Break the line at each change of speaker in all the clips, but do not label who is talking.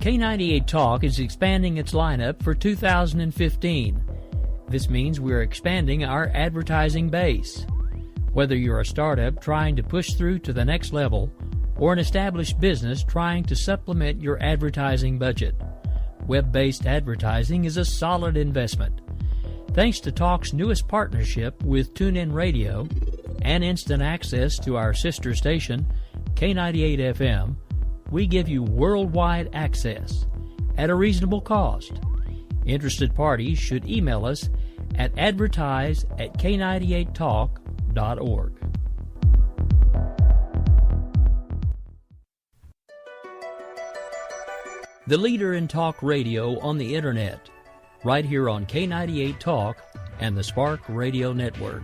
K98 Talk is expanding its lineup for 2015. This means we're expanding our advertising base. Whether you're a startup trying to push through to the next level or an established business trying to supplement your advertising budget, web-based advertising is a solid investment. Thanks to Talk's newest partnership with TuneIn Radio and instant access to our sister station, K98 FM, we give you worldwide access at a reasonable cost. Interested parties should email us at advertise@k98talk.org. The leader in talk radio on the internet, right here on K98 Talk and the Spark Radio Network.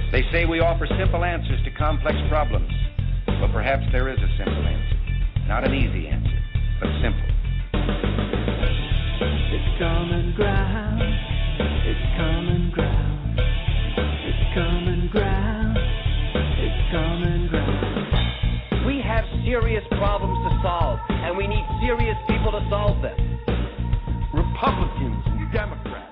They say we offer simple answers to complex problems, but perhaps there is a simple answer. Not an easy answer, but simple.
It's common ground. It's common ground. It's common ground. It's common ground.
We have serious problems to solve, and we need serious people to solve them.
Republicans and Democrats.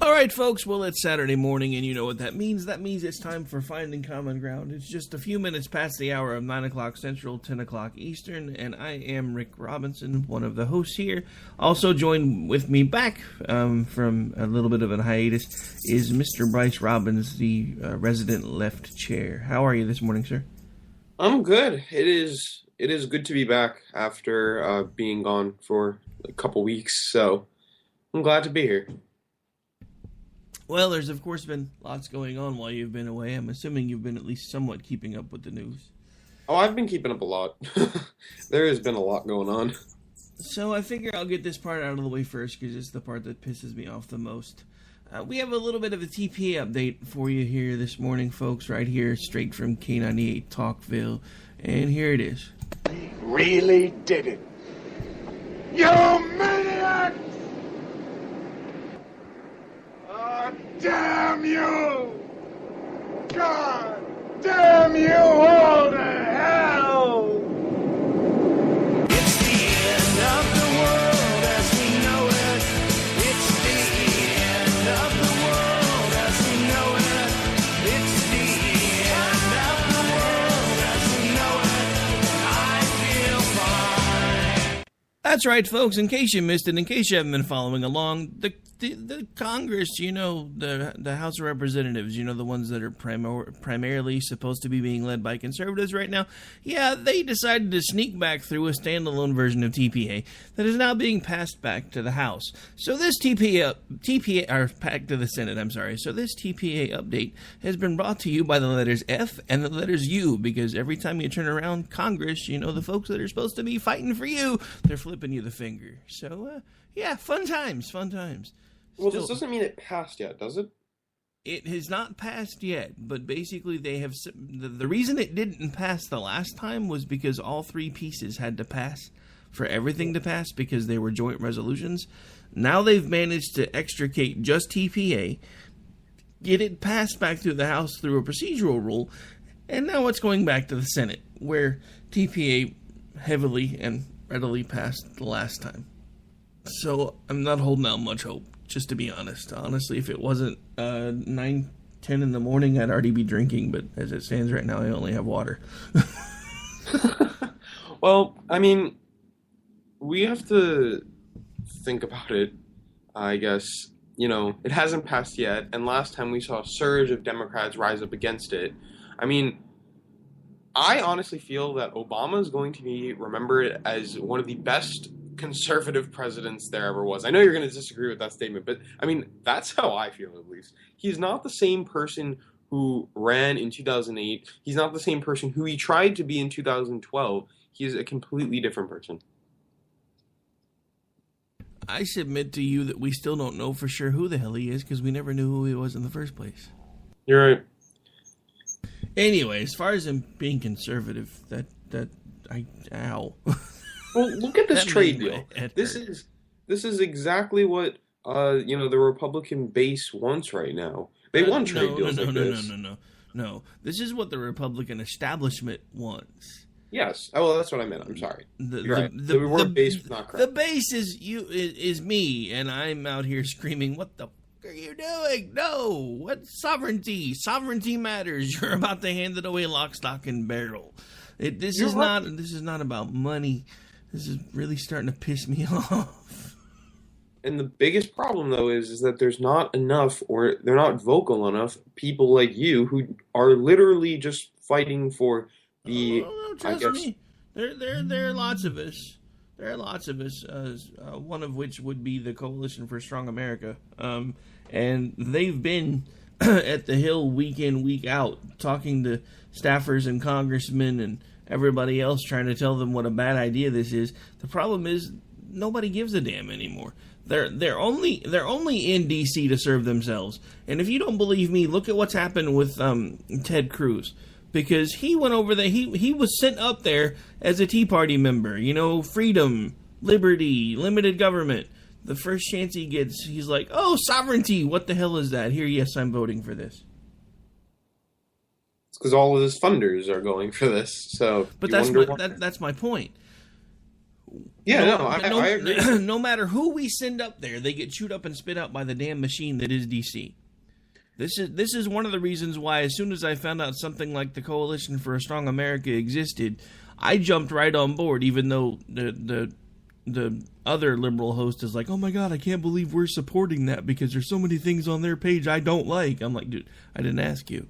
All right, folks, well, it's Saturday morning, and you know what that means. That means it's time for Finding Common Ground. It's just a few minutes past the hour of 9 o'clock Central, 10 o'clock Eastern, and I am Rick Robinson, one of the hosts here. Also joined with me back from a little bit of a hiatus is Mr. Bryce Robbins, the resident left chair. How are you this morning, sir?
I'm good. It is good to be back after being gone for a couple weeks, so I'm glad to be here.
Well, there's, of course, been lots going on while you've been away. I'm assuming you've been at least somewhat keeping up with the news.
Oh, I've been keeping up a lot. There has been a lot going on.
So I figure I'll get this part out of the way first, because it's the part that pisses me off the most. We have a little bit of a TPA update for you here this morning, folks, right here, straight from K98 Talkville. And here it is.
He really did it. You maniacs! Damn you! God damn you all to hell! It's the end of the world as we know it. It's the end of the world as we know it. It's the end of the world as we know it. I feel fine.
That's right, folks. In case you missed it, in case you haven't been following along, the Congress, the House of Representatives, the ones that are primarily supposed to be being led by conservatives right now, yeah, they decided to sneak back through a standalone version of TPA that is now being passed back to the House. So this TPA, or back to the Senate, I'm sorry. So this TPA update has been brought to you by the letters F and the letters U, because every time you turn around Congress, the folks that are supposed to be fighting for you, they're flipping you the finger. So, yeah, fun times.
Well, this doesn't mean it passed yet, does it?
It has not passed yet, but basically they have... The reason it didn't pass the last time was because all three pieces had to pass for everything to pass, because they were joint resolutions. Now they've managed to extricate just TPA, get it passed back through the House through a procedural rule, and now it's going back to the Senate, where TPA heavily and readily passed the last time. So I'm not holding out much hope, just to be honest. Honestly, if it wasn't 9, 10 in the morning, I'd already be drinking, but as it stands right now, I only have water.
Well, I mean, we have to think about it, I guess. It hasn't passed yet, and last time we saw a surge of Democrats rise up against it. I mean, I honestly feel that Obama is going to be remembered as one of the best conservative presidents there ever was. I know you're going to disagree with that statement, but I mean, that's how I feel, at least. He's not the same person who ran in 2008. He's not the same person who he tried to be in 2012. He's a completely different person.
I submit to you that we still don't know for sure who the hell he is, because we never knew who he was in the first place.
You're right.
Anyway, as far as him being conservative, ow.
Well, look at this trade deal. This is exactly what the Republican base wants right now. They want trade deals like this.
No. This is what the Republican establishment wants.
Yes. Oh, well, that's what I meant. I'm sorry. You're right.
The
word base was not correct.
The base is me, and I'm out here screaming, "What the fuck are you doing? No! What sovereignty? Sovereignty matters. You're about to hand it away lock, stock, and barrel." This is not about money. This is really starting to piss me off.
And the biggest problem, though, is that there's not enough, or they're not vocal enough, people like you who are literally just fighting for the.
Oh, trust me. There are lots of us. There are lots of us. One of which would be the Coalition for Strong America, and they've been at the Hill week in, week out, talking to staffers and congressmen and everybody else, trying to tell them what a bad idea this is. The problem is nobody gives a damn anymore. They're only in D.C. to serve themselves. And if you don't believe me, look at what's happened with Ted Cruz, because he went over there. He was sent up there as a Tea Party member. You know, freedom, liberty, limited government. The first chance he gets, he's like, "Oh, sovereignty! What the hell is that?" Here, yes, I'm voting for this.
It's because all of his funders are going for this. So,
but that's my point.
Yeah, I agree.
No matter who we send up there, they get chewed up and spit out by the damn machine that is DC. This is one of the reasons why, as soon as I found out something like the Coalition for a Strong America existed, I jumped right on board, even though the other liberal host is like, "Oh my God, I can't believe we're supporting that because there's so many things on their page I don't like." I'm like, dude, I didn't ask you.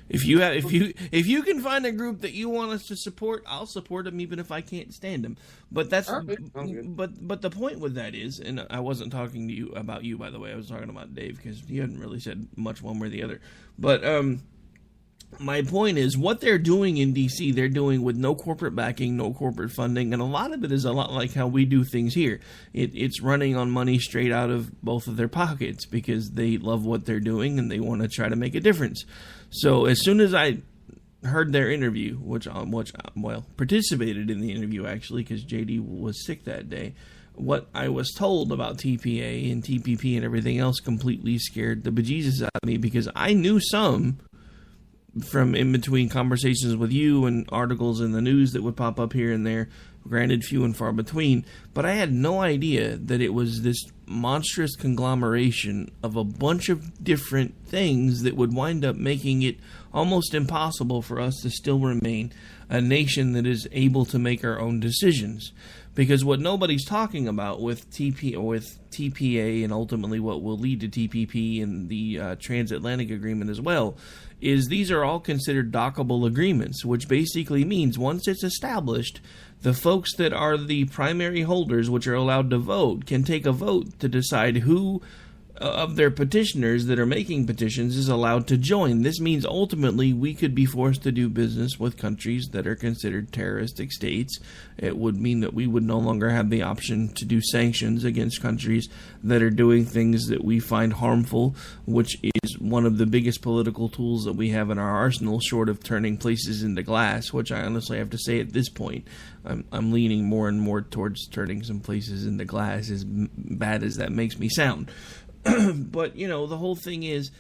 If you can find a group that you want us to support, I'll support them even if I can't stand them. But that's but the point with that is, and I wasn't talking to you about you, by the way. I was talking about Dave, because he hadn't really said much one way or the other. But my point is, what they're doing in D.C., they're doing with no corporate backing, no corporate funding, and a lot of it is a lot like how we do things here. It's running on money straight out of both of their pockets because they love what they're doing and they want to try to make a difference. So as soon as I heard their interview, which participated in the interview actually, because JD was sick that day, what I was told about TPA and TPP and everything else completely scared the bejesus out of me, because I knew some from in between conversations with you and articles in the news that would pop up here and there, granted few and far between, but I had no idea that it was this monstrous conglomeration of a bunch of different things that would wind up making it almost impossible for us to still remain a nation that is able to make our own decisions. Because what nobody's talking about with TPA and ultimately what will lead to TPP and the Transatlantic Agreement as well, is these are all considered dockable agreements, which basically means once it's established, the folks that are the primary holders, which are allowed to vote, can take a vote to decide who of their petitioners that are making petitions is allowed to join. This means ultimately we could be forced to do business with countries that are considered terroristic states. It would mean that we would no longer have the option to do sanctions against countries that are doing things that we find harmful, which is one of the biggest political tools that we have in our arsenal, short of turning places into glass, which I honestly have to say at this point, I'm leaning more and more towards turning some places into glass, as bad as that makes me sound. But, you know, the whole thing is,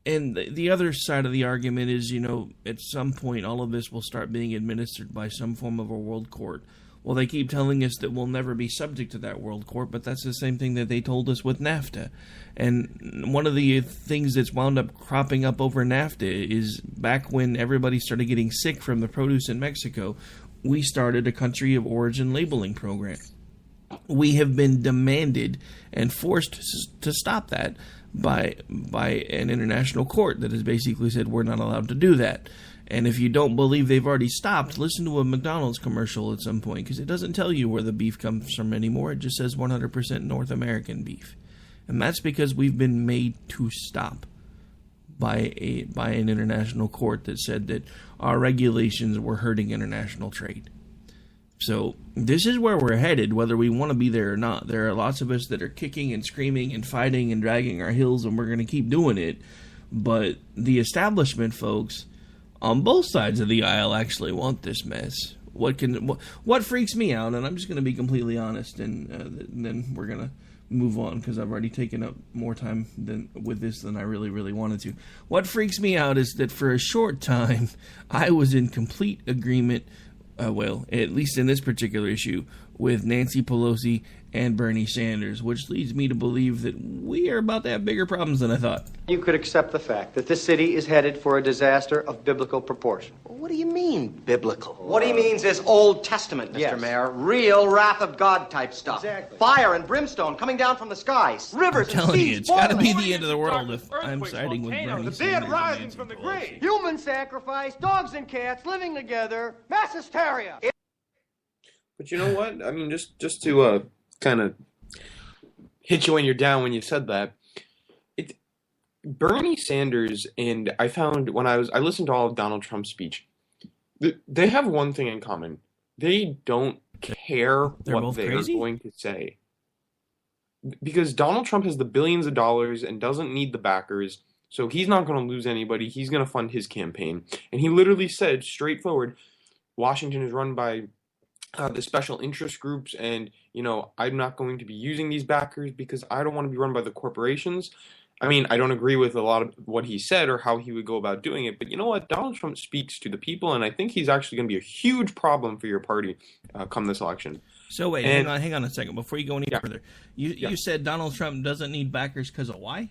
and the other side of the argument is, you know, at some point all of this will start being administered by some form of a world court. Well, they keep telling us that we'll never be subject to that world court, but that's the same thing that they told us with NAFTA. And one of the things that's wound up cropping up over NAFTA is back when everybody started getting sick from the produce in Mexico, we started a country of origin labeling program. We have been demanded and forced to stop that by an international court that has basically said we're not allowed to do that. And if you don't believe they've already stopped, listen to a McDonald's commercial at some point, because it doesn't tell you where the beef comes from anymore. It just says 100% North American beef. And that's because we've been made to stop by an international court that said that our regulations were hurting international trade. So this is where we're headed, whether we want to be there or not. There are lots of us that are kicking and screaming and fighting and dragging our heels, and we're going to keep doing it. But the establishment folks on both sides of the aisle actually want this mess. What freaks me out, and I'm just going to be completely honest, and then we're going to move on because I've already taken up more time with this than I really wanted to. What freaks me out is that for a short time, I was in complete agreement, well, at least in this particular issue, with Nancy Pelosi and Bernie Sanders, which leads me to believe that we are about to have bigger problems than I thought.
You could accept the fact that this city is headed for a disaster of biblical proportion.
What do you mean, biblical?
What he means is Old Testament, Mr.
Yes.
Mayor. Real wrath of God type stuff.
Exactly.
Fire and brimstone coming down from the skies. Rivers
I'm
and
telling
seas
you, it's got to be
boiling.
the end of the world if I'm siding with Bernie
The
Sanders.
dead
and
rising
Nancy
from the
Pelosi.
grave.
Human sacrifice, dogs and cats living together, mass hysteria.
But you know what? I mean, just to kind of hit you when you're down when you said that, Bernie Sanders and I found when I listened to all of Donald Trump's speech, they have one thing in common. They don't care
They're
what
both
they
crazy?
are going to say. Because Donald Trump has the billions of dollars and doesn't need the backers, so he's not going to lose anybody. He's going to fund his campaign. And he literally said straightforward, Washington is run by the special interest groups, and I'm not going to be using these backers because I don't want to be run by the corporations. I mean, I don't agree with a lot of what he said or how he would go about doing it, but you know what? Donald Trump speaks to the people, and I think he's actually going to be a huge problem for your party come this election.
So wait, hang on a second before you go any further. You
Yeah.
said Donald Trump doesn't need backers because of why?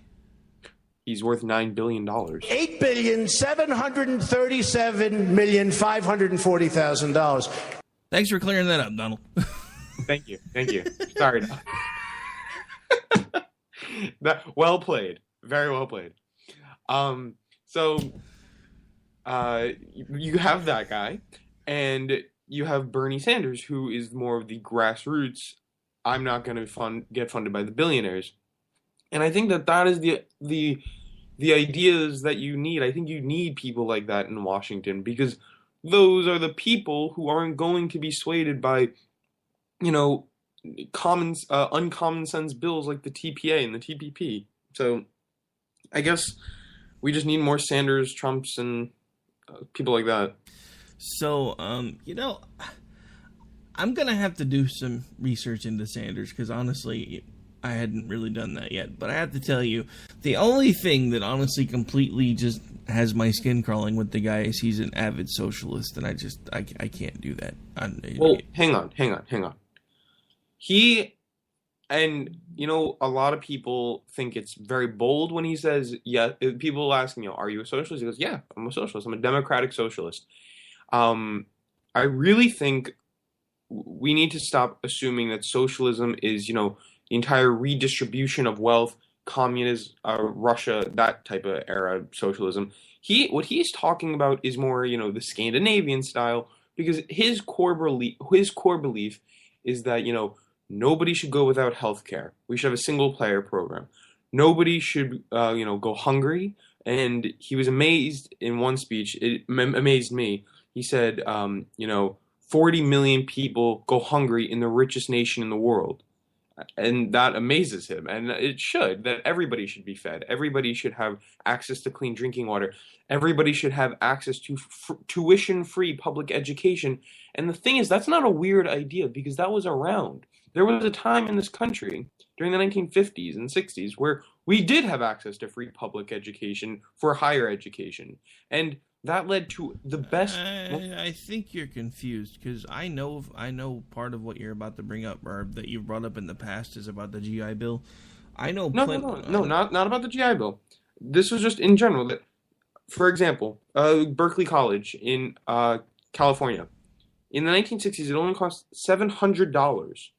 He's worth $9 billion.
$8,737,540,000.
Thanks for clearing that up, Donald.
Thank you. Sorry. Well played. Very well played. So you have that guy, and you have Bernie Sanders, who is more of the grassroots. I'm not going to get funded by the billionaires, and I think that is the ideas that you need. I think you need people like that in Washington because those are the people who aren't going to be swayed by, uncommon sense bills like the TPA and the TPP. So I guess we just need more Sanders, Trumps, and people like that.
So, I'm going to have to do some research into Sanders because honestly, I hadn't really done that yet. But I have to tell you, the only thing that honestly completely just has my skin crawling with the guy is he's an avid socialist, and I can't do that.
Well, hang on. A lot of people think it's very bold when he says, yeah, people ask him, are you a socialist? He goes, yeah, I'm a socialist. I'm a democratic socialist. I really think we need to stop assuming that socialism is, the entire redistribution of wealth, communism, Russia, that type of era socialism. What he's talking about is more, the Scandinavian style, because his core belief is that, nobody should go without health care. We should have a single-player program. Nobody should, go hungry. And he was amazed in one speech. It amazed me. He said, 40 million people go hungry in the richest nation in the world. And that amazes him. And it should, that everybody should be fed. Everybody should have access to clean drinking water. Everybody should have access to tuition-free public education. And the thing is, that's not a weird idea because that was around. There was a time in this country during the 1950s and 60s where we did have access to free public education for higher education. And that led to the best...
I think you're confused because I know part of what you're about to bring up or that you've brought up in the past is about the GI Bill. I know...
No, not about the GI Bill. This was just in general. That, for example, Berkeley College in California. In the 1960s, it only cost $700.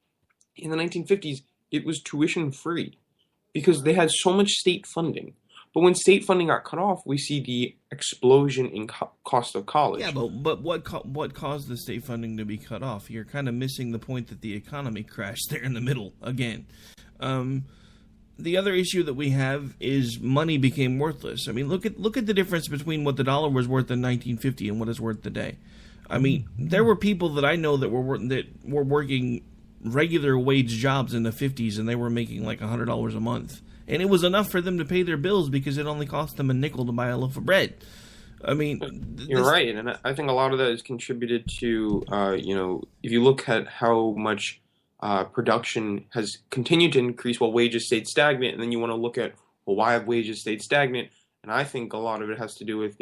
In the 1950s, it was tuition free because they had so much state funding. But when state funding got cut off, we see the explosion in cost of college.
Yeah, but what caused the state funding to be cut off? You're kind of missing the point that the economy crashed there in the middle again. The other issue that we have is money became worthless. I mean, look at the difference between what the dollar was worth in 1950 and what it's worth today. I mean, there were people that I know that were working regular wage jobs in the 50s, and they were making like $100 a month. And it was enough for them to pay their bills because it only cost them a nickel to buy a loaf of bread. I mean...
You're right, and I think a lot of that is contributed to, if you look at how much production has continued to increase while wages stayed stagnant. And then you want to look at, well, why have wages stayed stagnant? And I think a lot of it has to do with,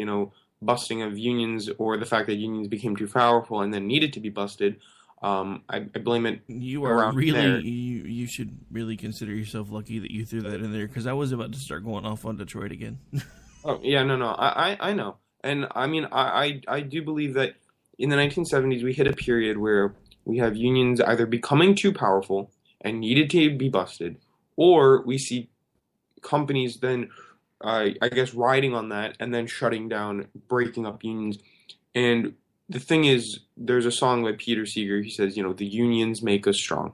busting of unions, or the fact that unions became too powerful and then needed to be busted. I blame it.
You are really you should really consider yourself lucky that you threw that in there, because I was about to start going off on Detroit again.
Oh yeah, no, I know, and I mean I do believe that in the 1970s we hit a period where we have unions either becoming too powerful and needed to be busted, or we see companies then I guess riding on that and then shutting down, breaking up unions. And the thing is, there's a song by Peter Seeger. He says, the unions make us strong.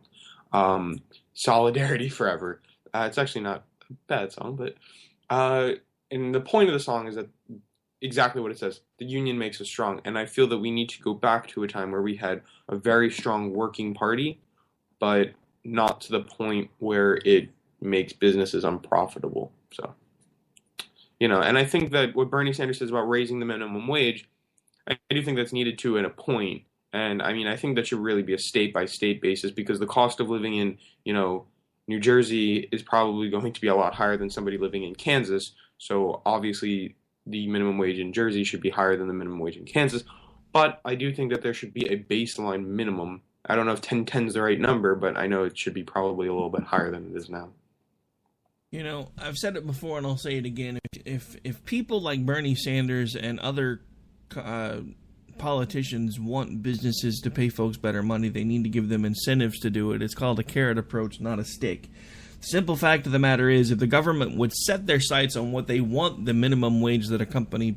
Solidarity forever. It's actually not a bad song, but and the point of the song is that exactly what it says. The union makes us strong. And I feel that we need to go back to a time where we had a very strong working party, but not to the point where it makes businesses unprofitable. So, and I think that what Bernie Sanders says about raising the minimum wage, I do think that's needed to at a point. And I mean, I think that should really be a state by state basis, because the cost of living in, New Jersey is probably going to be a lot higher than somebody living in Kansas. So obviously the minimum wage in Jersey should be higher than the minimum wage in Kansas. But I do think that there should be a baseline minimum. I don't know if 1010 is the right number, but I know it should be probably a little bit higher than it is now.
I've said it before and I'll say it again. If people like Bernie Sanders and other politicians want businesses to pay folks better money, they need to give them incentives to do it. It's called a carrot approach, not a stick. The simple fact of the matter is, if the government would set their sights on what they want the minimum wage that a company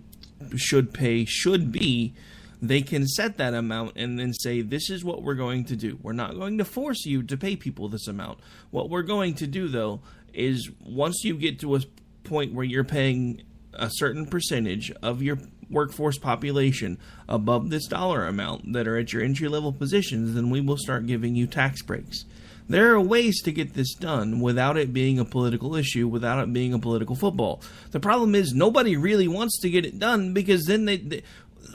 should pay should be, they can set that amount and then say, this is what we're going to do. We're not going to force you to pay people this amount. What we're going to do, though, is once you get to a point where you're paying a certain percentage of your workforce population above this dollar amount that are at your entry-level positions, then we will start giving you tax breaks. There are ways to get this done without it being a political issue, without it being a political football. The problem is nobody really wants to get it done, because then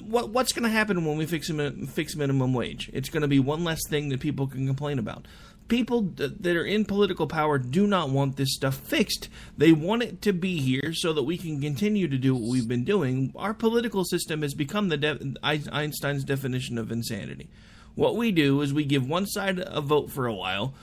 what's going to happen when we fix minimum wage? It's going to be one less thing that people can complain about. People that are in political power do not want this stuff fixed. They want it to be here so that we can continue to do what we've been doing. Our political system has become Einstein's definition of insanity. What we do is we give one side a vote for a while,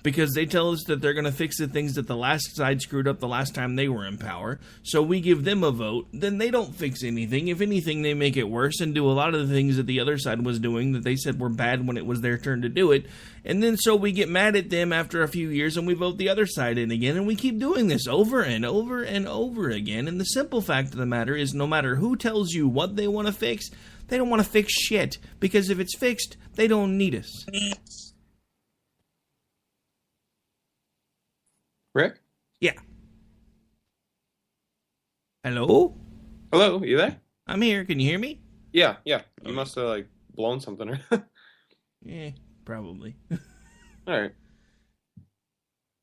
because they tell us that they're going to fix the things that the last side screwed up the last time they were in power. So we give them a vote. Then they don't fix anything. If anything, they make it worse and do a lot of the things that the other side was doing that they said were bad when it was their turn to do it. And then so we get mad at them after a few years and we vote the other side in again. And we keep doing this over and over and over again. And the simple fact of the matter is, no matter who tells you what they want to fix, they don't want to fix shit. Because if it's fixed, they don't need us.
Rick?
Yeah. Hello?
Hello, you there?
I'm here. Can you hear me?
Yeah. You must have, blown something.
Yeah, probably.
All right.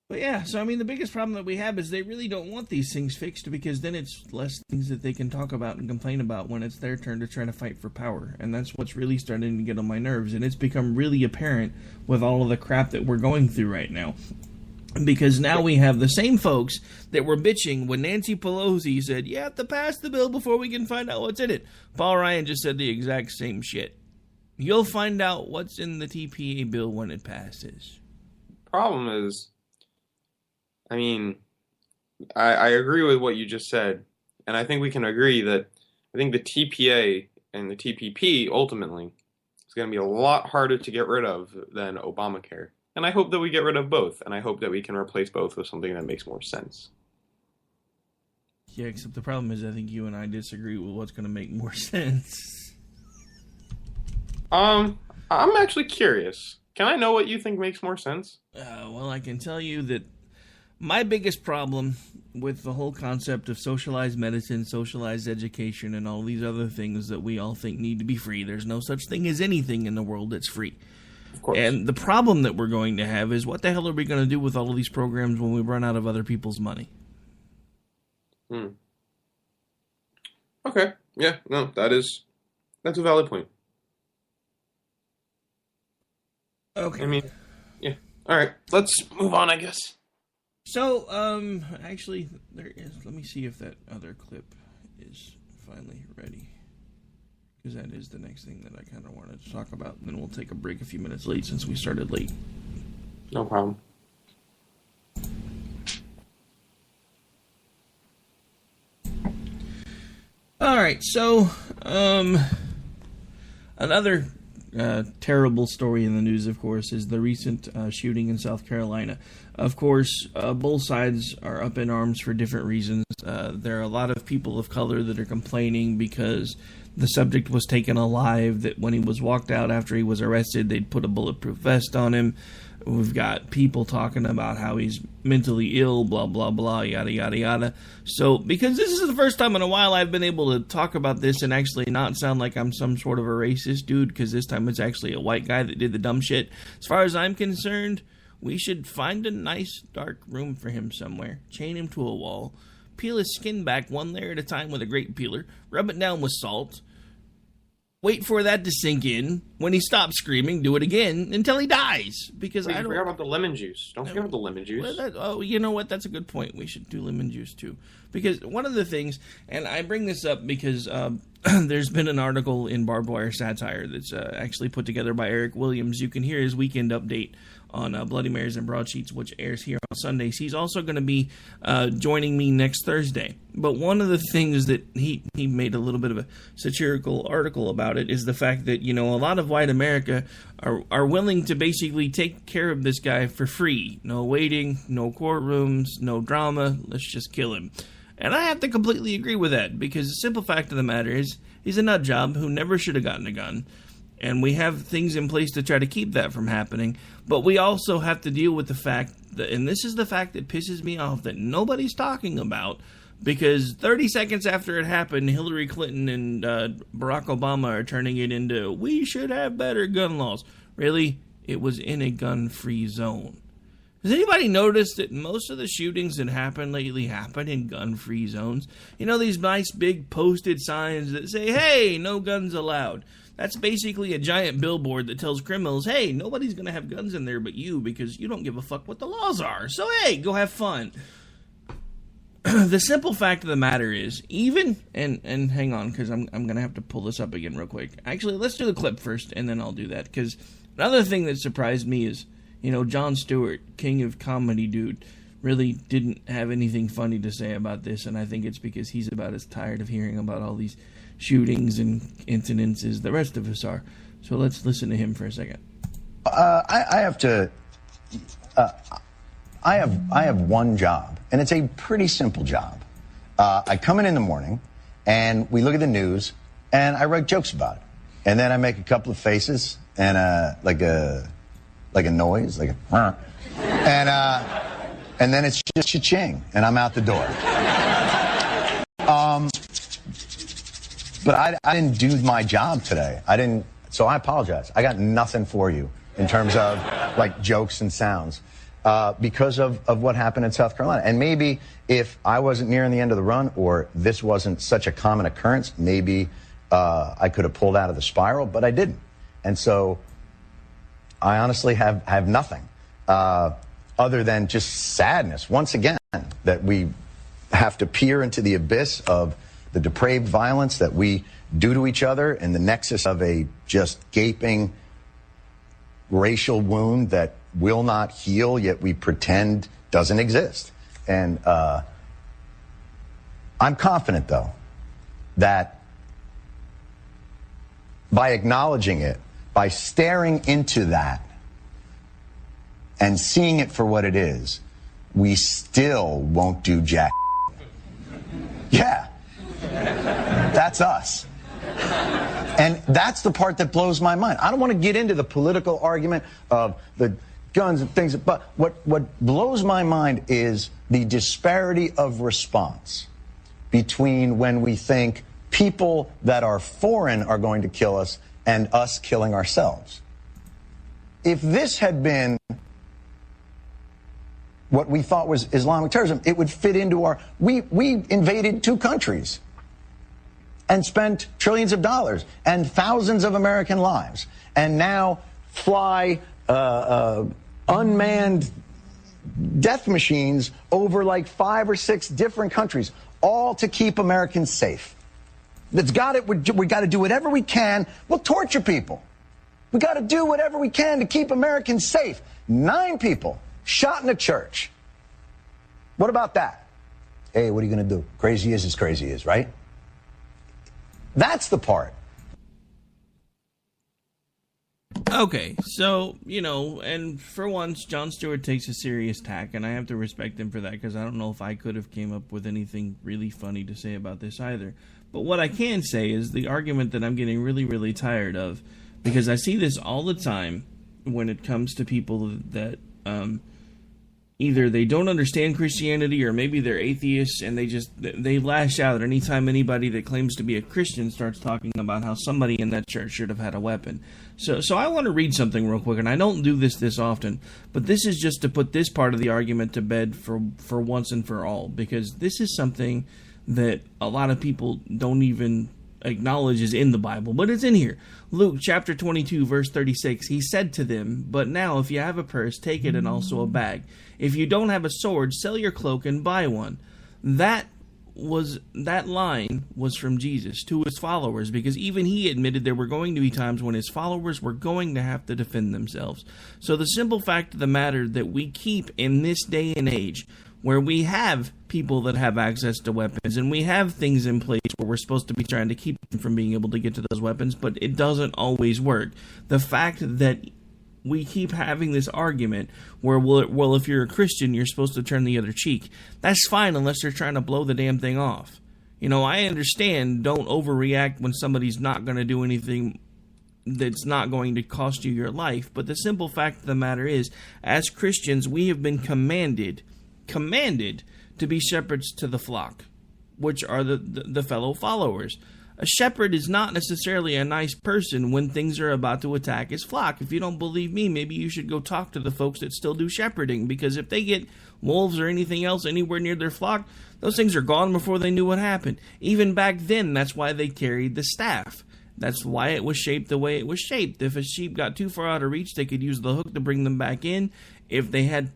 But yeah, so I mean, the biggest problem that we have is they really don't want these things fixed, because then it's less things that they can talk about and complain about when it's their turn to try to fight for power. And that's what's really starting to get on my nerves. And it's become really apparent with all of the crap that we're going through right now. Because now we have the same folks that were bitching when Nancy Pelosi said, you have to pass the bill before we can find out what's in it. Paul Ryan just said the exact same shit. You'll find out what's in the TPA bill when it passes.
Problem is, I mean, I agree with what you just said. And I think we can agree that I think the TPA and the TPP ultimately is going to be a lot harder to get rid of than Obamacare. And I hope that we get rid of both, and I hope that we can replace both with something that makes more sense.
Yeah, except the problem is I think you and I disagree with what's going to make more sense.
I'm actually curious. Can I know what you think makes more sense?
Well, I can tell you that my biggest problem with the whole concept of socialized medicine, socialized education, and all these other things that we all think need to be free, there's no such thing as anything in the world that's free.
Of course.
And the problem that we're going to have is, what the hell are we going to do with all of these programs when we run out of other people's money?
Okay. Yeah, no, that's a valid point.
Okay.
I mean, yeah. All right, let's move on, I guess.
So, actually, there is. Let me see if that other clip is finally ready. Because that is the next thing that I kind of wanted to talk about. Then we'll take a break a few minutes late since we started late.
No problem.
All right, so, another terrible story in the news, of course, is the recent shooting in South Carolina. Of course, both sides are up in arms for different reasons. There are a lot of people of color that are complaining because the subject was taken alive, that when he was walked out after he was arrested, they'd put a bulletproof vest on him. We've got people talking about how he's mentally ill, blah, blah, blah, yada, yada, yada. So, because this is the first time in a while I've been able to talk about this and actually not sound like I'm some sort of a racist dude, because this time it's actually a white guy that did the dumb shit. As far as I'm concerned, we should find a nice dark room for him somewhere, chain him to a wall, peel his skin back one layer at a time with a grape peeler, rub it down with salt, wait for that to sink in. When he stops screaming, do it again until he dies. Because
Wait,
I
you
don't
forgot about the lemon juice. Don't forget about the lemon juice.
Well, you know what? That's a good point. We should do lemon juice too. Because one of the things, and I bring this up because there's been an article in Barbed Wire Satire that's actually put together by Eric Williams. You can hear his weekend update on Bloody Marys and Broadsheets, which airs here on Sundays. He's also going to be joining me next Thursday. But one of the things that he made a little bit of a satirical article about it is the fact that, you know, a lot of white America are willing to basically take care of this guy for free. No waiting, no courtrooms, no drama. Let's just kill him. And I have to completely agree with that, because the simple fact of the matter is he's a nut job who never should have gotten a gun. And we have things in place to try to keep that from happening. But we also have to deal with the fact that, and this is the fact that pisses me off, that nobody's talking about, because 30 seconds after it happened, Hillary Clinton and Barack Obama are turning it into, we should have better gun laws. Really? It was in a gun-free zone. Has anybody noticed that most of the shootings that happen lately happen in gun-free zones? You know, these nice big posted signs that say, hey, no guns allowed. That's basically a giant billboard that tells criminals, hey, nobody's going to have guns in there but you, because you don't give a fuck what the laws are. So, hey, go have fun. The simple fact of the matter is, even, and hang on, because I'm going to have to pull this up again real quick. Actually, let's do the clip first, and then I'll do that, because another thing that surprised me is, you know, Jon Stewart, king of comedy dude, really didn't have anything funny to say about this, and I think it's because he's about as tired of hearing about all these shootings and incidents as the rest of us are. So let's listen to him for a second.
I have one job, and it's a pretty simple job. I come in the morning, and we look at the news, and I write jokes about it. And then I make a couple of faces, and like a noise, like a and then it's just cha-ching, and I'm out the door. But I didn't do my job today. So I apologize. I got nothing for you in terms of like jokes and sounds because of what happened in South Carolina. And maybe if I wasn't nearing the end of the run, or this wasn't such a common occurrence, maybe I could have pulled out of the spiral, but I didn't. And so I honestly have nothing other than just sadness, once again, that we have to peer into the abyss of the depraved violence that we do to each other in the nexus of a just gaping racial wound that will not heal, yet we pretend doesn't exist. And I'm confident, though, that by acknowledging it, by staring into that and seeing it for what it is, we still won't do jack. Yeah. That's us. And that's the part that blows my mind. I don't want to get into the political argument of the guns and things, but what blows my mind is the disparity of response between when we think people that are foreign are going to kill us and us killing ourselves. If this had been what we thought was Islamic terrorism, it would fit into our... We invaded 2 countries and spent trillions of dollars and thousands of American lives, and now fly unmanned death machines over like 5 or 6 different countries, all to keep Americans safe. That's got it. We got to do whatever we can. We'll torture people. We got to do whatever we can to keep Americans safe. 9 people shot in a church. What about that? Hey, what are you going to do? Crazy is as crazy is, right? That's the part.
Okay, so, and for once, Jon Stewart takes a serious tack, and I have to respect him for that, because I don't know if I could have came up with anything really funny to say about this either. But what I can say is the argument that I'm getting really, really tired of, because I see this all the time when it comes to people that either they don't understand Christianity or maybe they're atheists and they lash out anytime anybody that claims to be a Christian starts talking about how somebody in that church should have had a weapon. So I want to read something real quick, and I don't do this often, but this is just to put this part of the argument to bed for once and for all, because this is something that a lot of people don't even acknowledge is in the Bible, but it's in here. Luke chapter 22 verse 36, he said to them, "But now if you have a purse, take it and also a bag. If you don't have a sword, sell your cloak and buy one." That line was from Jesus to his followers, because even he admitted there were going to be times when his followers were going to have to defend themselves. So the simple fact of the matter that we keep in this day and age, where we have people that have access to weapons and we have things in place where we're supposed to be trying to keep them from being able to get to those weapons, but it doesn't always work. The fact that we keep having this argument where, well, if you're a Christian, you're supposed to turn the other cheek. That's fine unless they're trying to blow the damn thing off. I understand, don't overreact when somebody's not going to do anything that's not going to cost you your life. But the simple fact of the matter is, as Christians, we have been commanded to be shepherds to the flock, which are the fellow followers. A shepherd is not necessarily a nice person when things are about to attack his flock. If you don't believe me, maybe you should go talk to the folks that still do shepherding, because if they get wolves or anything else anywhere near their flock, those things are gone before they knew what happened. Even back then, that's why they carried the staff. That's why it was shaped the way it was shaped. If a sheep got too far out of reach, they could use the hook to bring them back in. If they had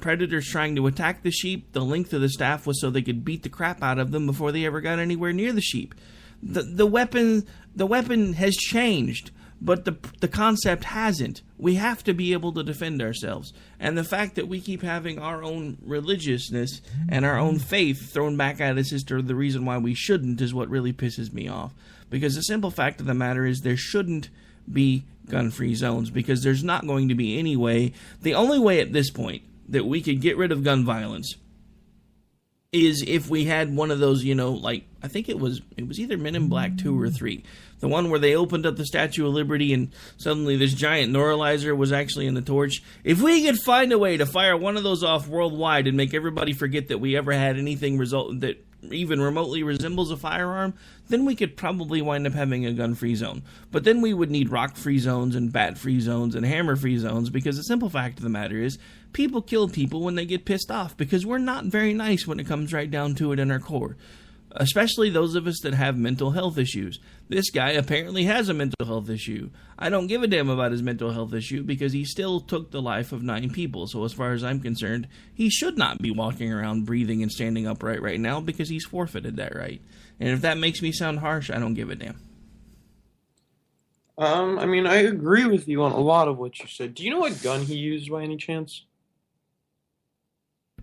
predators trying to attack the sheep, the length of the staff was so they could beat the crap out of them before they ever got anywhere near the sheep. The weapon has changed, but the concept hasn't. We have to be able to defend ourselves. And the fact that we keep having our own religiousness and our own faith thrown back at us as to the reason why we shouldn't is what really pisses me off. Because the simple fact of the matter is there shouldn't be gun-free zones, because there's not going to be any way. The only way at this point that we could get rid of gun violence is if we had one of those, like, I think it was either Men in Black 2 or 3. The one where they opened up the Statue of Liberty and suddenly this giant neuralizer was actually in the torch. If we could find a way to fire one of those off worldwide and make everybody forget that we ever had anything that even remotely resembles a firearm, then we could probably wind up having a gun-free zone. But then we would need rock-free zones and bat-free zones and hammer-free zones, because the simple fact of the matter is people kill people when they get pissed off, because we're not very nice when it comes right down to it in our core. Especially those of us that have mental health issues. This guy apparently has a mental health issue. I don't give a damn about his mental health issue, because he still took the life of 9 people. So as far as I'm concerned, he should not be walking around breathing and standing upright right now, because he's forfeited that right. And if that makes me sound harsh, I don't give a damn.
I agree with you on a lot of what you said. Do you know what gun he used by any chance?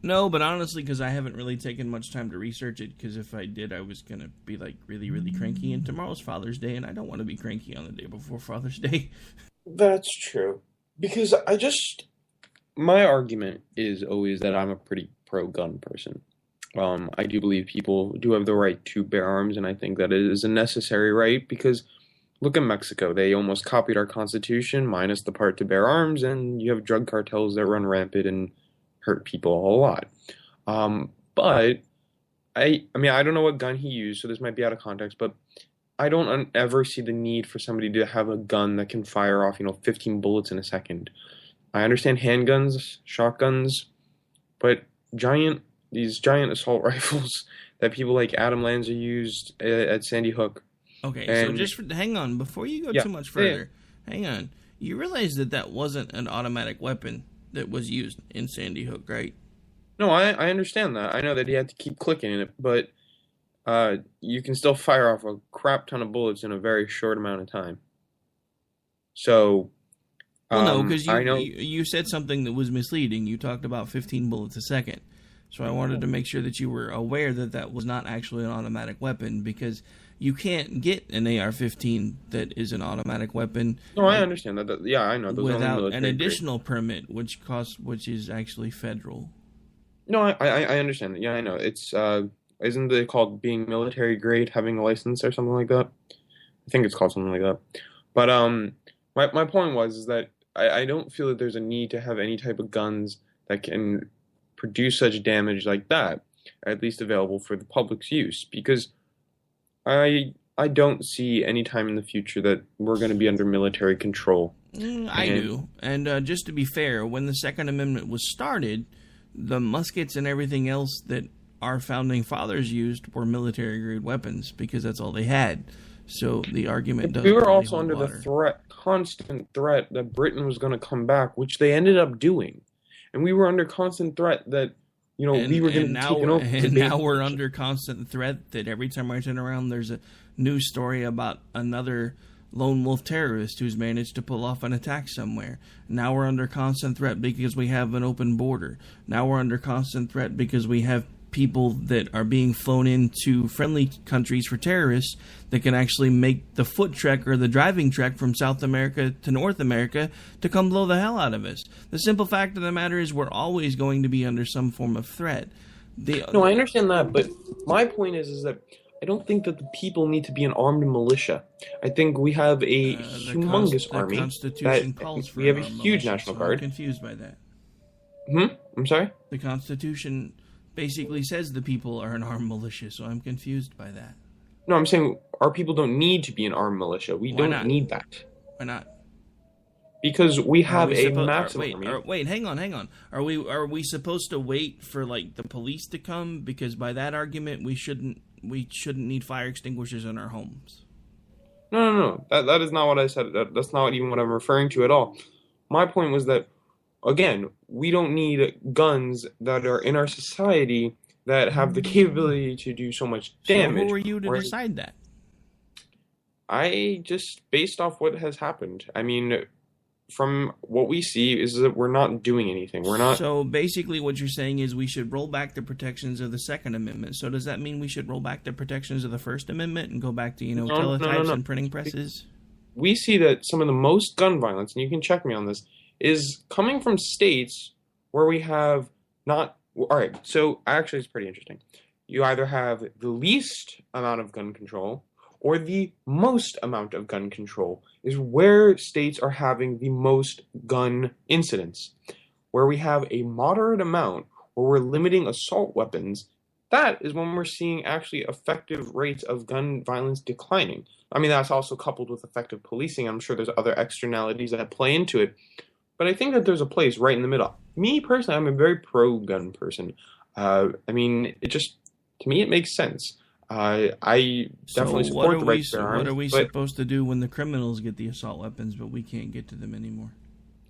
No, but honestly, because I haven't really taken much time to research it, because if I did, I was going to be, really, really cranky, and tomorrow's Father's Day, and I don't want to be cranky on the day before Father's Day.
That's true. Because my argument is always that I'm a pretty pro-gun person. I do believe people do have the right to bear arms, and I think that it is a necessary right, because look at Mexico. They almost copied our Constitution, minus the part to bear arms, and you have drug cartels that run rampant and hurt people a whole lot. But I don't know what gun he used, so this might be out of context, but I don't ever see the need for somebody to have a gun that can fire off, 15 bullets in a second. I understand handguns, shotguns, but these giant assault rifles that people like Adam Lanza used at Sandy Hook.
Okay, so just hang on. Before you go too much further, hang on. You realize that wasn't an automatic weapon. that was used in Sandy Hook, right?
No, I understand that. I know that he had to keep clicking in it, but you can still fire off a crap ton of bullets in a very short amount of time. So,
well, no, because you said something that was misleading. You talked about 15 bullets a second. So I wanted to make sure that you were aware that that was not actually an automatic weapon, because you can't get an AR-15 that is an automatic weapon.
No, I understand that. Yeah, I know. Those
without an additional permit, which is actually federal.
No, I understand that. Yeah, I know. It's isn't it called being military grade, having a license or something like that? I think it's called something like that. But my point is that I don't feel that there's a need to have any type of guns that can produce such damage like that, at least available for the public's use, because I don't see any time in the future that we're going to be under military control.
I do. And just to be fair, when the Second Amendment was started, the muskets and everything else that our founding fathers used were military-grade weapons, because that's all they had. So the argument doesn't.
We were
really
also
hold
under
water.
the constant threat that Britain was going to come back, which they ended up doing. And we were under constant threat that, we were going to be taken over.
And now we're under constant threat that every time I turn around, there's a news story about another lone wolf terrorist who's managed to pull off an attack somewhere. Now we're under constant threat because we have an open border. Now we're under constant threat because we have people that are being flown into friendly countries for terrorists that can actually make the foot trek or the driving trek from South America to North America to come blow the hell out of us. The simple fact of the matter is we're always going to be under some form of threat.
No, I understand that, but my point is that I don't think that the people need to be an armed militia. I think we have a humongous army.
The Constitution calls for
we have a
an armed
huge
militia,
National
so
Guard.
I'm confused by that.
I'm sorry?
The Constitution basically says the people are an armed militia, so I'm confused by that.
No, I'm saying our people don't need to be an armed militia. We don't need that.
Why not?
Because we have a massive army.
Wait, hang on. Are we supposed to wait for the police to come? Because by that argument, we shouldn't need fire extinguishers in our homes.
No. That is not what I said. That's not even what I'm referring to at all. My point was that, again, we don't need guns that are in our society that have the capability to do so much damage.
So who are you to decide that?
I just, based off what has happened. I mean, from what we see is that we're not doing anything. We're not.
So basically what you're saying is we should roll back the protections of the Second Amendment. So does that mean we should roll back the protections of the First Amendment and go back to, teletypes and printing presses?
We see that some of the most gun violence, and you can check me on this, is coming from states where we have not... All right, so actually it's pretty interesting. You either have the least amount of gun control or the most amount of gun control is where states are having the most gun incidents. Where we have a moderate amount, where we're limiting assault weapons, that is when we're seeing actually effective rates of gun violence declining. I mean, that's also coupled with effective policing. I'm sure there's other externalities that play into it. But I think that there's a place right in the middle. Me, personally, I'm a very pro-gun person. I mean, to me, it makes sense. I definitely support the right to bear arms.
What are we supposed to do when the criminals get the assault weapons, but we can't get to them anymore?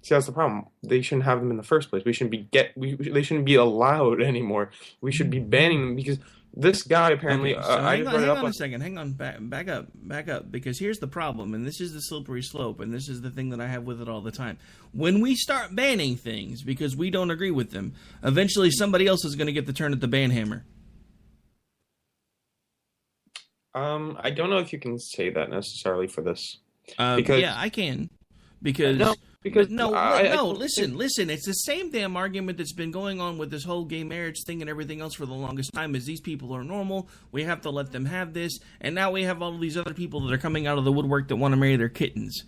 See, that's the problem. They shouldn't have them in the first place. They shouldn't be allowed anymore. We should be banning them because this guy apparently.
Okay, so hang on a second. Hang on, back up. Because here's the problem, and this is the slippery slope, and this is the thing that I have with it all the time. When we start banning things because we don't agree with them, eventually somebody else is going to get the turn at the ban hammer.
I don't know if you can say that necessarily for this.
Yeah, I can. Listen, it's the same damn argument that's been going on with this whole gay marriage thing and everything else for the longest time. Is these people are normal, we have to let them have this, and now we have all of these other people that are coming out of the woodwork that want to marry their kittens.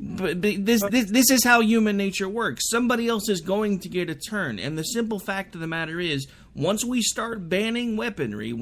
But this is how human nature works. Somebody else is going to get a turn, and the simple fact of the matter is Once we start banning weaponry,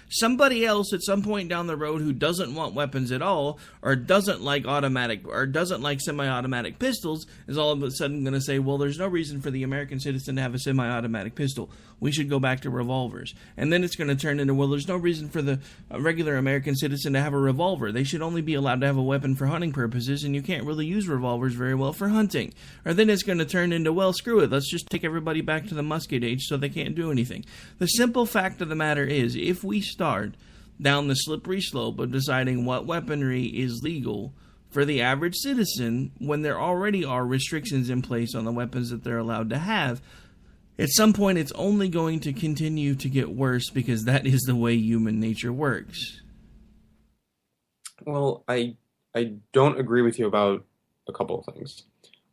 somebody else at some point down the road who doesn't want weapons at all, or doesn't like semi-automatic pistols, is all of a sudden going to say, well, there's no reason for the American citizen to have a semi-automatic pistol. We should go back to revolvers. And then it's going to turn into, well, there's no reason for the regular American citizen to have a revolver. They should only be allowed to have a weapon for hunting purposes, and you can't really use revolvers very well for hunting. Or then it's going to turn into, well, screw it, let's just take everybody back to the musket age so they can't do anything. The simple fact of the matter is, if we start down the slippery slope of deciding what weaponry is legal for the average citizen, when there already are restrictions in place on the weapons that they're allowed to have, at some point it's only going to continue to get worse, because that is the way human nature works.
Well, I don't agree with you about a couple of things.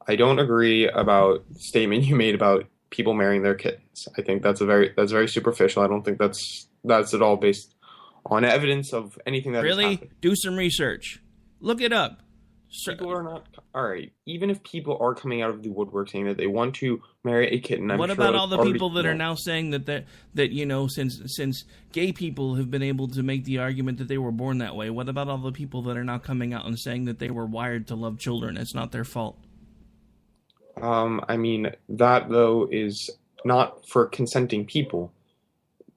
I don't agree about the statement you made about people marrying their kittens. I think that's very superficial. I don't think that's at all based on evidence of anything that
really
has happened.
Do some research. Look it up.
People are not all right. Even if people are coming out of the woodwork saying that they want to marry a kitten,
what about all the people that are now saying that you know, since gay people have been able to make the argument that they were born that way? What about all the people that are now coming out and saying that they were wired to love children? It's not their fault.
I mean, that though is not for consenting people.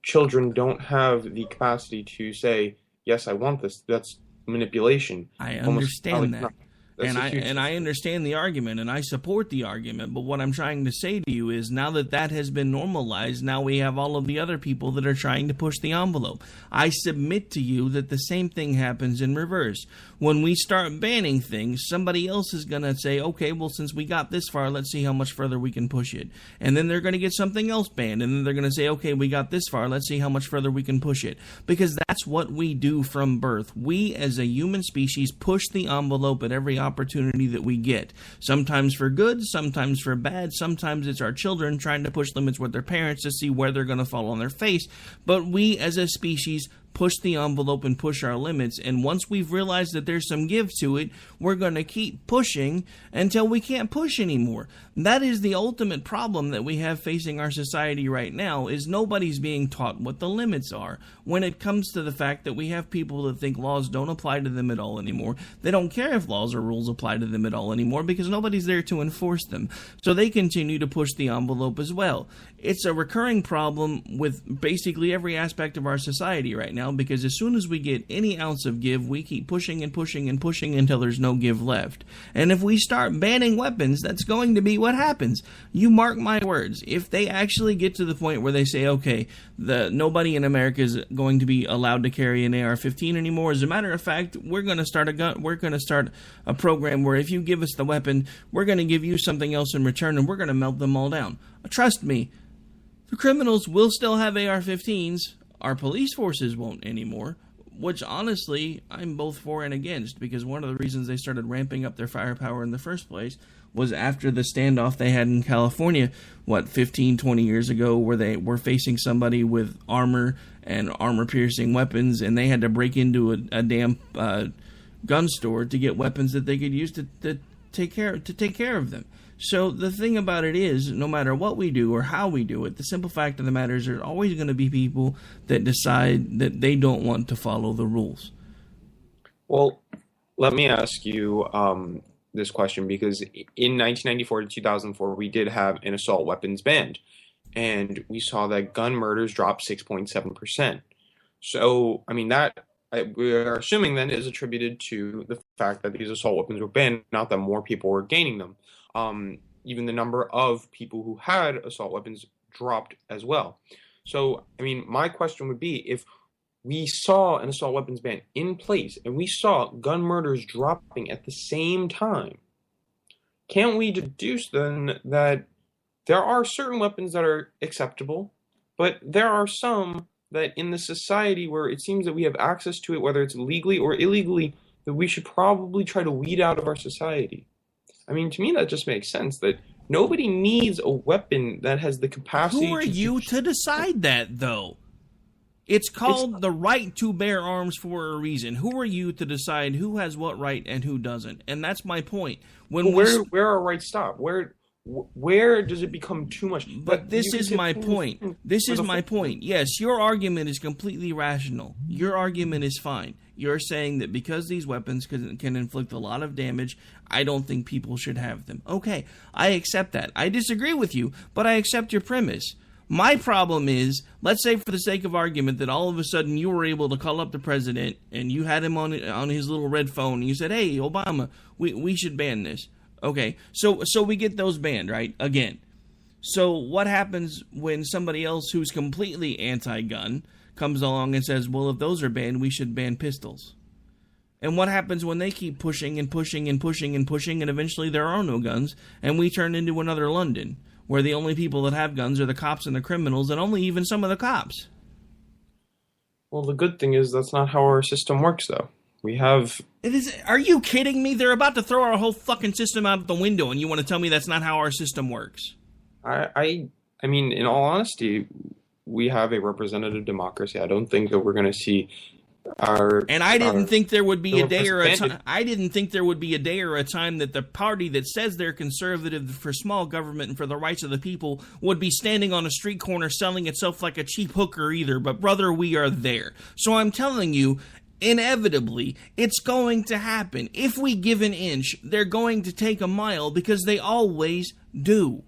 Children don't have the capacity to say, "Yes, I want this." That's manipulation.
I understand that. And I understand the argument, and I support the argument, but what I'm trying to say to you is, now that that has been normalized, now we have all of the other people that are trying to push the envelope. I submit to you that the same thing happens in reverse. When we start banning things, somebody else is going to say, okay, well, since we got this far, let's see how much further we can push it. And then they're going to get something else banned, and then they're going to say, okay, we got this far, let's see how much further we can push it. Because that's what we do from birth. We, as a human species, push the envelope at every opportunity that we get. Sometimes for good, sometimes for bad, sometimes it's our children trying to push limits with their parents to see where they're going to fall on their face. But we, as a species, push the envelope and push our limits, and once we've realized that there's some give to it, we're going to keep pushing until we can't push anymore. That is the ultimate problem that we have facing our society right now, is nobody's being taught what the limits are. When it comes to the fact that we have people that think laws don't apply to them at all anymore, they don't care if laws or rules apply to them at all anymore, because nobody's there to enforce them. So they continue to push the envelope as well. It's a recurring problem with basically every aspect of our society right now, because as soon as we get any ounce of give, we keep pushing and pushing and pushing until there's no give left. And if we start banning weapons, that's going to be what happens. You mark my words. If they actually get to the point where they say, okay, nobody in America is going to be allowed to carry an AR-15 anymore. As a matter of fact, we're going to start a program where if you give us the weapon, we're going to give you something else in return, and we're going to melt them all down. Trust me, the criminals will still have AR-15s. Our police forces won't anymore, which honestly I'm both for and against, because one of the reasons they started ramping up their firepower in the first place was after the standoff they had in California, 15, 20 years ago, where they were facing somebody with armor and armor-piercing weapons, and they had to break into a damn gun store to get weapons that they could use to take care of them. So the thing about it is, no matter what we do or how we do it, the simple fact of the matter is there's always going to be people that decide that they don't want to follow the rules.
Well, let me ask you this question, because in 1994 to 2004, we did have an assault weapons ban, and we saw that gun murders dropped 6.7%. So, I mean, we are assuming then is attributed to the fact that these assault weapons were banned, not that more people were gaining them. Even the number of people who had assault weapons dropped as well. So, I mean, my question would be, if we saw an assault weapons ban in place and we saw gun murders dropping at the same time, can't we deduce then that there are certain weapons that are acceptable, but there are some that in the society where it seems that we have access to it, whether it's legally or illegally, that we should probably try to weed out of our society? I mean, to me, that just makes sense, that nobody needs a weapon that has the capacity.
Who are you to decide that, though? It's called the right to bear arms for a reason. Who are you to decide who has what right and who doesn't? And that's my point.
Where our rights stop? Where where does it become too much?
But this is my point. This is my point. Yes, your argument is completely rational. Your argument is fine. You're saying that because these weapons can inflict a lot of damage, I don't think people should have them. Okay, I accept that. I disagree with you, but I accept your premise. My problem is, let's say for the sake of argument that all of a sudden you were able to call up the president and you had him on his little red phone and you said, hey, Obama, we should ban this. Okay, so we get those banned, right? Again. So what happens when somebody else who's completely anti-gun comes along and says, well, if those are banned, we should ban pistols? And what happens when they keep pushing and pushing and pushing and pushing and eventually there are no guns and we turn into another London where the only people that have guns are the cops and the criminals and only even some of the cops?
Well, the good thing is that's not how our system works, though. We have...
Are you kidding me? They're about to throw our whole fucking system out the window, and you want to tell me that's not how our system works?
I mean, in all honesty, we have a representative democracy. I don't think that we're going to see our... And I didn't think there would be
a day or a time. I didn't think there would be a day or a time that the party that says they're conservative for small government and for the rights of the people would be standing on a street corner selling itself like a cheap hooker either. But brother, we are there. So I'm telling you, inevitably, it's going to happen. If we give an inch, they're going to take a mile because they always do.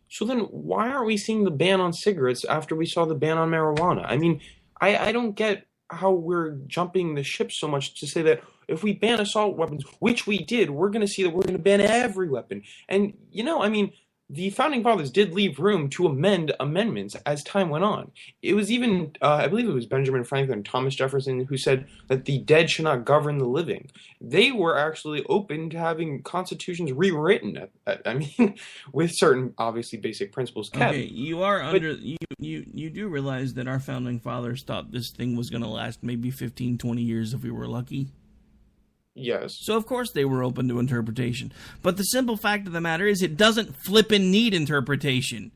So then why aren't we seeing the ban on cigarettes after we saw the ban on marijuana? I mean, I don't get how we're jumping the ship so much to say that if we ban assault weapons, which we did, we're going to see that we're going to ban every weapon. And, you know, I mean, the Founding Fathers did leave room to amend amendments as time went on. It was even, I believe it was Benjamin Franklin and Thomas Jefferson who said that the dead should not govern the living. They were actually open to having constitutions rewritten, I mean, with certain, obviously, basic principles kept.
Okay, you are under, you do realize that our Founding Fathers thought this thing was going to last maybe 15, 20 years if we were lucky?
Yes.
So, of course, they were open to interpretation. But the simple fact of the matter is it doesn't flippin' need interpretation.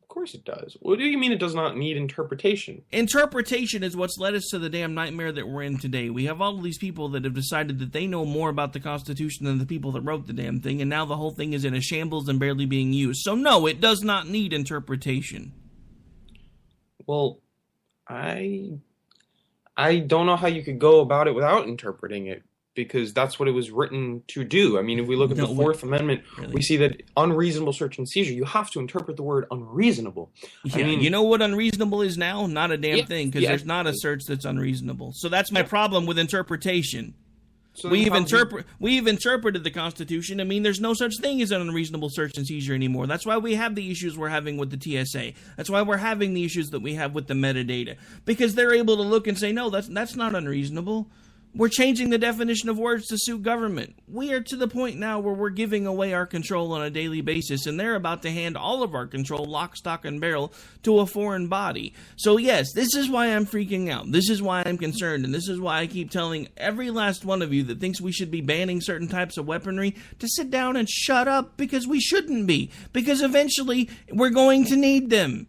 Of course it does. What do you mean it does not need interpretation?
Interpretation is what's led us to the damn nightmare that we're in today. We have all of these people that have decided that they know more about the Constitution than the people that wrote the damn thing, and now the whole thing is in a shambles and barely being used. So, no, it does not need interpretation.
Well, I don't know how you could go about it without interpreting it, because that's what it was written to do. I mean, if we look at the Fourth Amendment, we see that unreasonable search and seizure, you have to interpret the word unreasonable.
Yeah, I mean, you know what unreasonable is now? Not a damn thing, because there's not a search that's unreasonable. So that's my problem with interpretation. So we've interpreted the Constitution. I mean, there's no such thing as an unreasonable search and seizure anymore. That's why we have the issues we're having with the TSA. That's why we're having the issues that we have with the metadata. Because they're able to look and say, no, that's not unreasonable. We're changing the definition of words to suit government. We are to the point now where we're giving away our control on a daily basis, and they're about to hand all of our control, lock, stock, and barrel, to a foreign body. So yes, this is why I'm freaking out. This is why I'm concerned, and this is why I keep telling every last one of you that thinks we should be banning certain types of weaponry to sit down and shut up, because we shouldn't be. Because eventually, we're going to need them.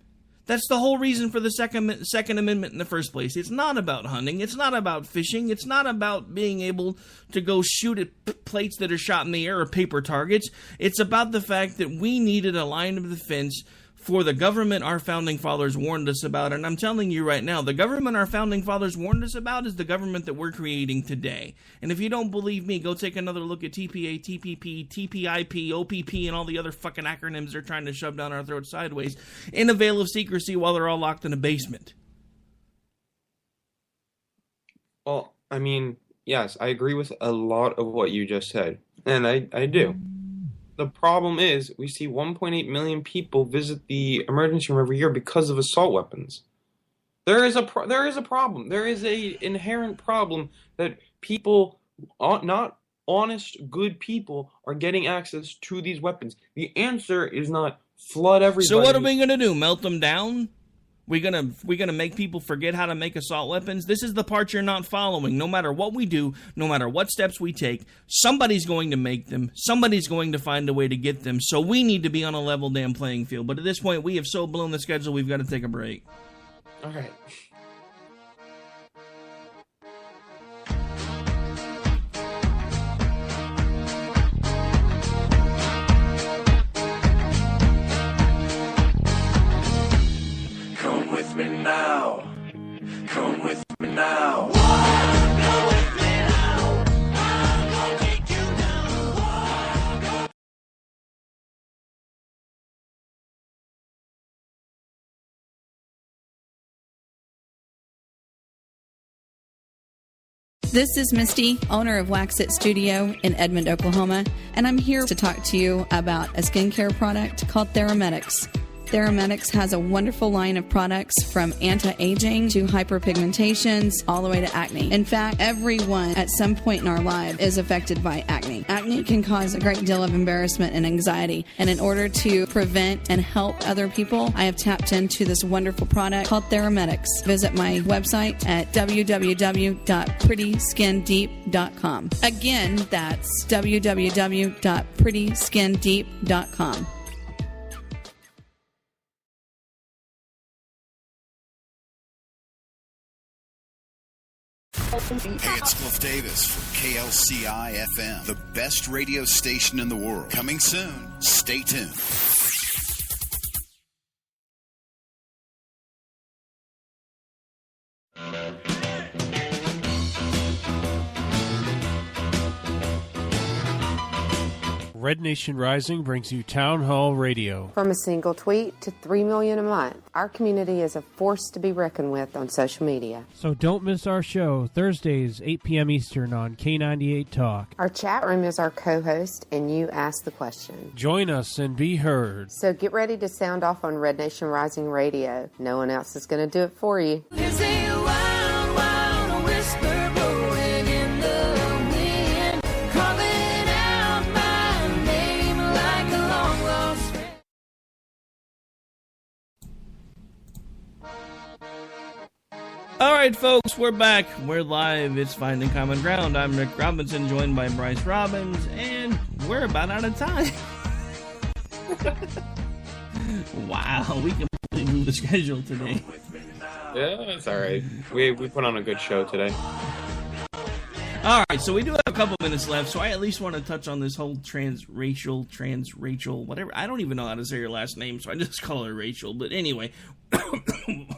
That's the whole reason for the Second Amendment in the first place. It's not about hunting. It's not about fishing. It's not about being able to go shoot at plates that are shot in the air or paper targets. It's about the fact that we needed a line of defense for the government our Founding Fathers warned us about. And I'm telling you right now, the government our Founding Fathers warned us about is the government that we're creating today. And if you don't believe me, go take another look at TPA, TPP, TPIP, OPP, and all the other fucking acronyms they're trying to shove down our throats sideways in a veil of secrecy while they're all locked in a basement.
Well, I mean, yes, I agree with a lot of what you just said. And I do. The problem is we see 1.8 million people visit the emergency room every year because of assault weapons. There is a problem. There is a inherent problem that people, not honest, good people, are getting access to these weapons. The answer is not flood everybody.
So what are we going to do? Melt them down? We gonna make people forget how to make assault weapons? This is the part you're not following. No matter what we do, no matter what steps we take, somebody's going to make them. Somebody's going to find a way to get them. So we need to be on a level damn playing field. But at this point, we have so blown the schedule, we've got to take a break.
All right.
me now. Come with me now.
This is Misty, owner of Wax It Studio in Edmond, Oklahoma, and I'm here to talk to you about a skincare product called Theramedics. Theramedics has a wonderful line of products from anti-aging to hyperpigmentations all the way to acne. In fact, everyone at some point in our life is affected by acne. Acne can cause a great deal of embarrassment and anxiety, and in order to prevent and help other people, I have tapped into this wonderful product called Theramedics. Visit my website at www.prettyskindeep.com. Again, that's www.prettyskindeep.com.
Hey, it's Cliff Davis from KLCI FM, the best radio station in the world. Coming soon. Stay tuned.
Red Nation Rising brings you Town Hall Radio.
From a single tweet to 3 million a month, our community is a force to be reckoned with on social media.
So don't miss our show, Thursdays, 8 p.m. Eastern on K98 Talk.
Our chat room is our co-host, and you ask the question.
Join us and be heard.
So get ready to sound off on Red Nation Rising Radio. No one else is going to do it for you.
There's a wild, wild whisper blowing in the wind, calling out my name like a long lost friend.
All right, folks, we're back. We're live. It's Finding Common Ground. I'm Rick Robinson, joined by Bryce Robbins, and we're about out of time. Wow, we completely moved the schedule today.
Yeah, it's all right. We put on a good show today.
All right, so we do have a couple minutes left, so I at least want to touch on this whole Rachel, whatever. I don't even know how to say her last name, so I just call her Rachel. But anyway,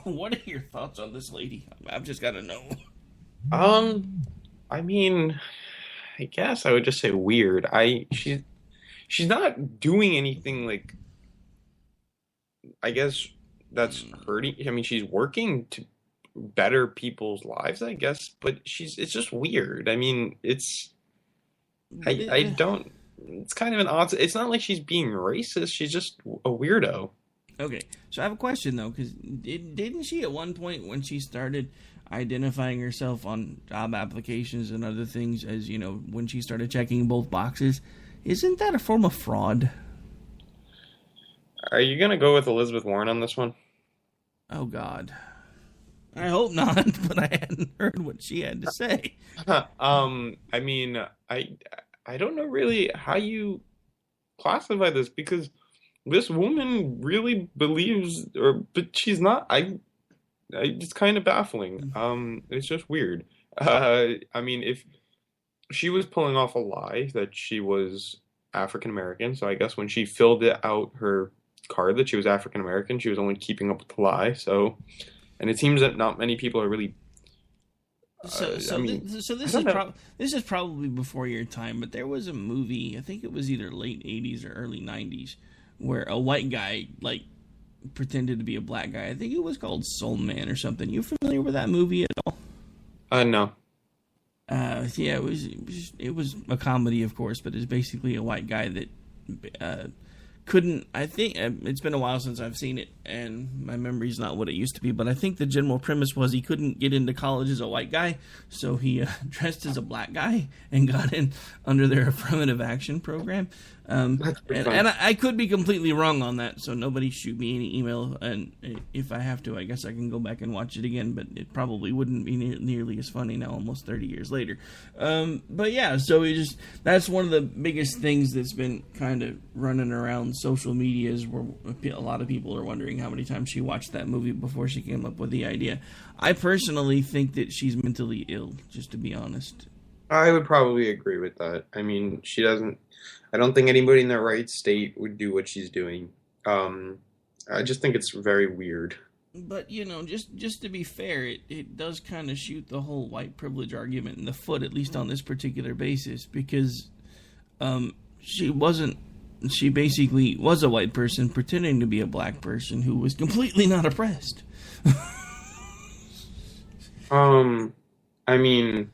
what are your thoughts on this lady? I've just got to know.
I mean, I guess I would just say weird. She's not doing anything like, I guess that's hurting. I mean, she's working to better people's lives, I guess, but it's just weird. I mean, I don't, it's kind of an odd, it's not like she's being racist, she's just a weirdo.
Okay, so I have a question though, because didn't she at one point when she started identifying herself on job applications and other things as, you know, when she started checking both boxes, isn't that a form of fraud?
Are you going to go with Elizabeth Warren on this one?
Oh, God. I hope not, but I hadn't heard what she had to say.
I mean, I don't know really how you classify this, because this woman really believes, but she's not. It's kind of baffling. It's just weird. I mean, if she was pulling off a lie that she was African American, so I guess when she filled out her card that she was African American, she was only keeping up with the lie. So. And it seems that not many people are really.
This is probably before your time, but there was a movie, I think it was either late 80s or early 90s, where a white guy like pretended to be a black guy. I think it was called Soul Man or something. You familiar with that movie at all?
No.
Yeah, it was a comedy, of course, but it's basically a white guy that couldn't. I think it's been a while since I've seen it, and my memory's not what it used to be, but I think the general premise was he couldn't get into college as a white guy, so he dressed as a black guy and got in under their affirmative action program. And I could be completely wrong on that, so nobody shoot me any email, and if I have to, I guess I can go back and watch it again, but it probably wouldn't be nearly as funny now, almost 30 years later. But yeah, so that's one of the biggest things that's been kind of running around social media, is where a lot of people are wondering how many times she watched that movie before she came up with the idea. I personally think that she's mentally ill, just to be honest.
I would probably agree with that. I mean, I don't think anybody in their right state would do what she's doing. I just think it's very weird.
But, just to be fair, it does kind of shoot the whole white privilege argument in the foot, at least on this particular basis, because she basically was a white person pretending to be a black person who was completely not oppressed.
I mean,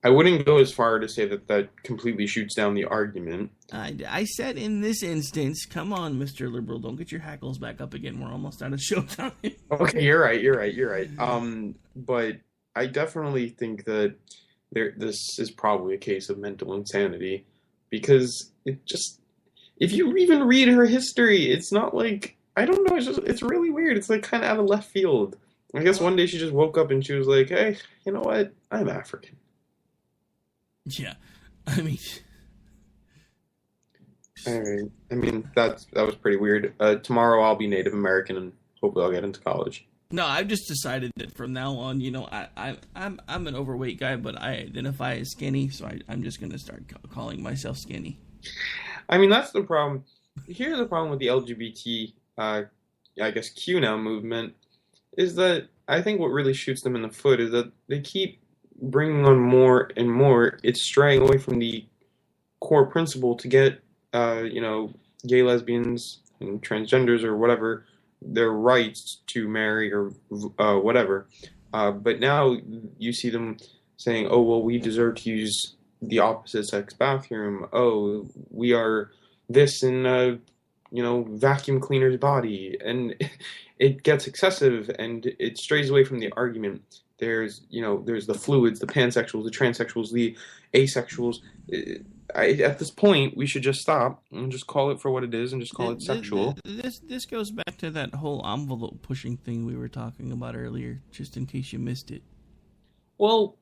I wouldn't go as far to say that completely shoots down the argument.
I said in this instance, come on, Mr. Liberal, don't get your hackles back up again. We're almost out of showtime.
Okay, you're right. But I definitely think that this is probably a case of mental insanity, because if you even read her history, it's not like, I don't know, it's really weird. It's like kind of out of left field. I guess one day she just woke up and she was like, hey, you know what? I'm African.
Yeah, I mean...
Alright, I mean, that was pretty weird. Tomorrow I'll be Native American and hopefully I'll get into college.
No, I've just decided that from now on, I'm an overweight guy, but I identify as skinny, so I'm just going to start calling myself skinny.
I mean, that's the problem. Here's the problem with the LGBT, I guess, Q now movement, is that I think what really shoots them in the foot is that they keep bringing on more and more. It's straying away from the core principle to get, gay, lesbians, and transgenders or whatever, their rights to marry or whatever. But now you see them saying, oh, well, we deserve to use the opposite sex bathroom. Oh, we are this in a, vacuum cleaner's body. And it gets excessive and it strays away from the argument. There's the fluids, the pansexuals, the transsexuals, the asexuals. At this point, we should just stop and just call it for what it is and just call it sexual.
This goes back to that whole envelope pushing thing we were talking about earlier, just in case you missed it.
Well,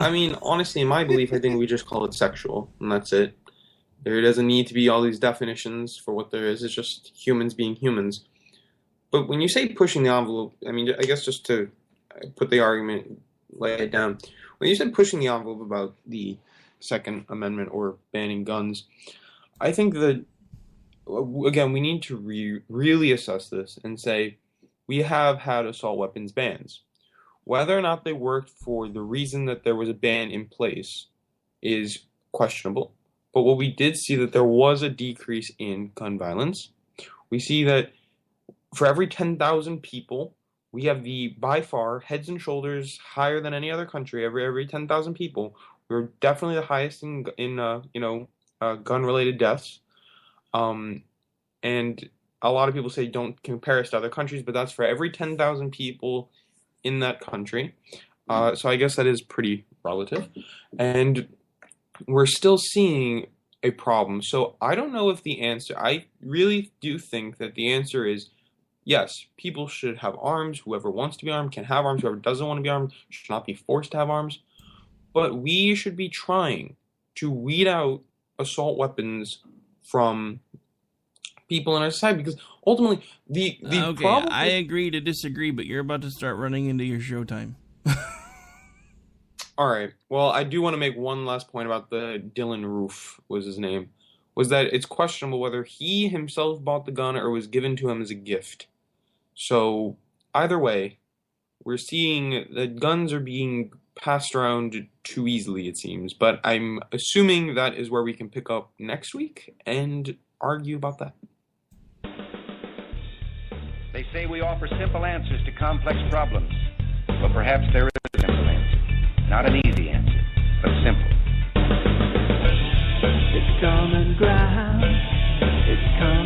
I mean, honestly, in my belief, I think we just call it sexual, and that's it. There doesn't need to be all these definitions for what there is. It's just humans being humans. But when you say pushing the envelope, I mean, I guess just to put the argument, lay it down. When you said pushing the envelope about the Second Amendment or banning guns, I think that, again, we need to really assess this and say we have had assault weapons bans. Whether or not they worked for the reason that there was a ban in place is questionable. But what we did see that there was a decrease in gun violence. We see that for every 10,000 people, we have the, by far, heads and shoulders higher than any other country. Every 10,000 people, we're definitely the highest in gun-related deaths. And a lot of people say don't compare us to other countries, but that's for every 10,000 people in that country. So I guess that is pretty relative. And we're still seeing a problem. So I don't know if the answer, I really do think that the answer is yes, people should have arms. Whoever wants to be armed can have arms. Whoever doesn't want to be armed should not be forced to have arms. But we should be trying to weed out assault weapons from people in our society, because ultimately the problem...
I agree to disagree, but you're about to start running into your showtime.
All right. Well, I do want to make one last point about the Dylan Roof, was his name, was that it's questionable whether he himself bought the gun or was given to him as a gift. So either way, we're seeing that guns are being passed around too easily, it seems. But I'm assuming that is where we can pick up next week and argue about that.
They say we offer simple answers to complex problems, but perhaps there is a simple answer. Not an easy answer, but simple.
It's common ground. It's common